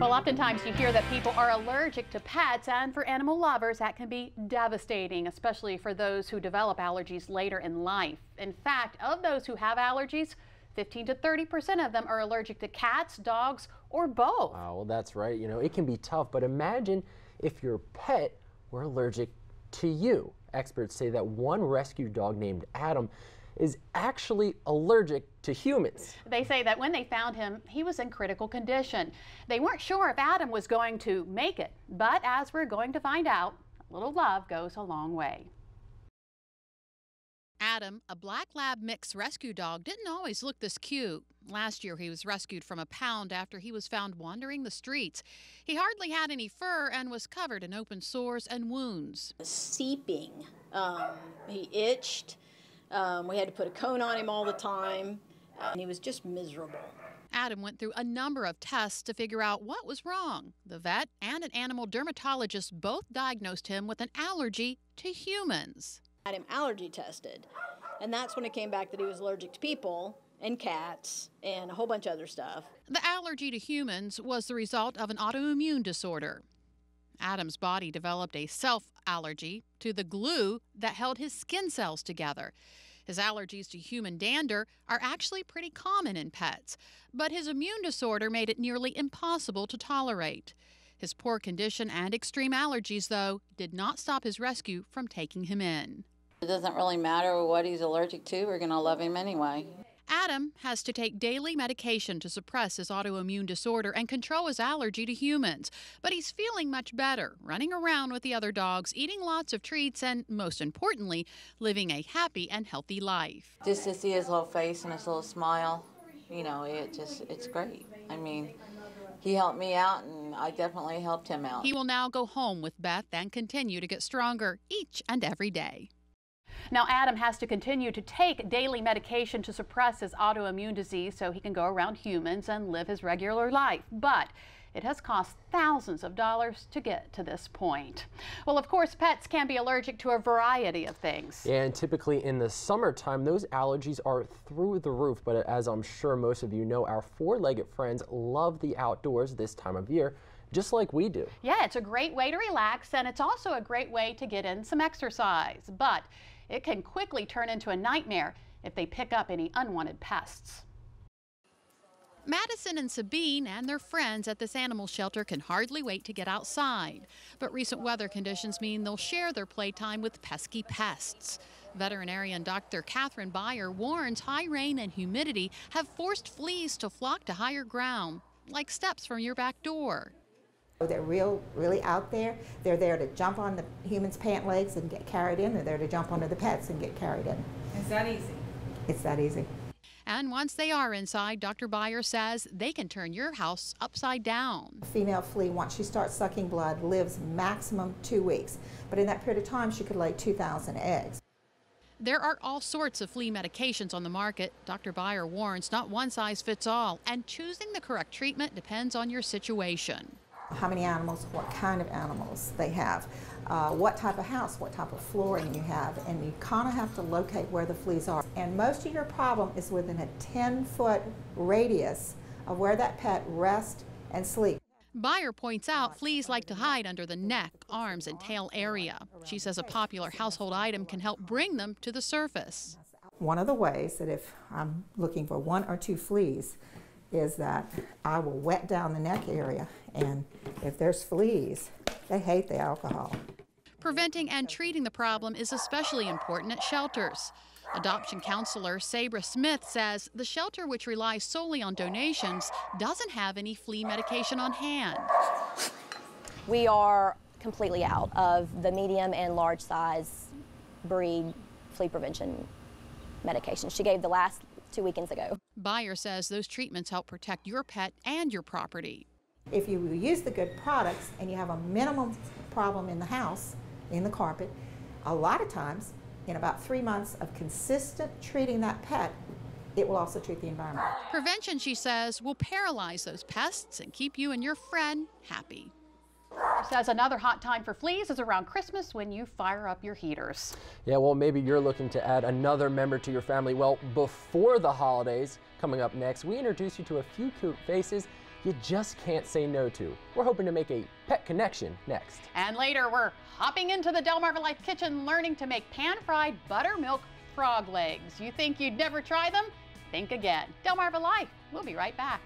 Well, oftentimes you hear that people are allergic to pets, and for animal lovers, that can be devastating, especially for those who develop allergies later in life. In fact, of those who have allergies, 15 to 30% of them are allergic to cats, dogs, or both. Oh, well, that's right. You know, it can be tough, but imagine if your pet were allergic to you. Experts say that one rescue dog named Adam is actually allergic to humans. They say that when they found him, he was in critical condition. They weren't sure if Adam was going to make it, but as we're going to find out, a little love goes a long way. Adam, a black lab mix rescue dog, didn't always look this cute. Last year he was rescued from a pound after he was found wandering the streets. He hardly had any fur and was covered in open sores and wounds. Seeping. He itched. We had to put a cone on him all the time, and he was just miserable. Adam went through a number of tests to figure out what was wrong. The vet and an animal dermatologist both diagnosed him with an allergy to humans. I had him allergy tested, and that's when it came back that he was allergic to people and cats and a whole bunch of other stuff. The allergy to humans was the result of an autoimmune disorder. Adam's body developed a self-allergy to the glue that held his skin cells together. His allergies to human dander are actually pretty common in pets, but his immune disorder made it nearly impossible to tolerate. His poor condition and extreme allergies, though, did not stop his rescue from taking him in. It doesn't really matter what he's allergic to, we're going to love him anyway. Adam has to take daily medication to suppress his autoimmune disorder and control his allergy to humans. But he's feeling much better, running around with the other dogs, eating lots of treats, and most importantly, living a happy and healthy life. Just to see his little face and his little smile, you know, it's great. I mean, he helped me out and I definitely helped him out. He will now go home with Beth and continue to get stronger each and every day. Now, Adam has to continue to take daily medication to suppress his autoimmune disease so he can go around humans and live his regular life. But it has cost thousands of dollars to get to this point. Well, of course, pets can be allergic to a variety of things. Yeah, and typically in the summertime, those allergies are through the roof. But as I'm sure most of you know, our four-legged friends love the outdoors this time of year, just like we do. Yeah, it's a great way to relax, and it's also a great way to get in some exercise. But it can quickly turn into a nightmare if they pick up any unwanted pests. Madison and Sabine and their friends at this animal shelter can hardly wait to get outside. But recent weather conditions mean they'll share their playtime with pesky pests. Veterinarian Dr. Catherine Beyer warns high rain and humidity have forced fleas to flock to higher ground, like steps from your back door. They're really out there. They're there to jump on the humans' pant legs and get carried in. They're there to jump onto the pets and get carried in. It's that easy. It's that easy. And once they are inside, Dr. Beyer says they can turn your house upside down. A female flea, once she starts sucking blood, lives maximum 2 weeks. But in that period of time, she could lay 2,000 eggs. There are all sorts of flea medications on the market. Dr. Beyer warns not one size fits all, and choosing the correct treatment depends on your situation. How many animals, what kind of animals they have, what type of house, what type of flooring you have, and you kind of have to locate where the fleas are. And most of your problem is within a 10-foot radius of where that pet rests and sleeps. Beyer points out fleas like to hide under the neck, arms, and tail area. She says a popular household item can help bring them to the surface. One of the ways that if I'm looking for 1 or 2 fleas is that I will wet down the neck area, and if there's fleas, they hate the alcohol. Preventing and treating the problem is especially important at shelters. Adoption counselor Sabra Smith says the shelter, which relies solely on donations, doesn't have any flea medication on hand. We are completely out of the medium and large size breed flea prevention medication. She gave the last 2 weekends ago. Beyer says those treatments help protect your pet and your property. If you use the good products and you have a minimum problem in the house, in the carpet, a lot of times, in about 3 months of consistent treating that pet, it will also treat the environment. Prevention, she says, will paralyze those pests and keep you and your friend happy. Says another hot time for fleas is around Christmas when you fire up your heaters. Yeah, well, maybe you're looking to add another member to your family. Well, before the holidays, Coming up next, we introduce you to a few cute faces you just can't say no to. We're hoping to make a pet connection next. And later, we're hopping into the DelmarvaLife kitchen learning to make pan-fried buttermilk frog legs. You think you'd never try them? Think again. DelmarvaLife. We'll be right back.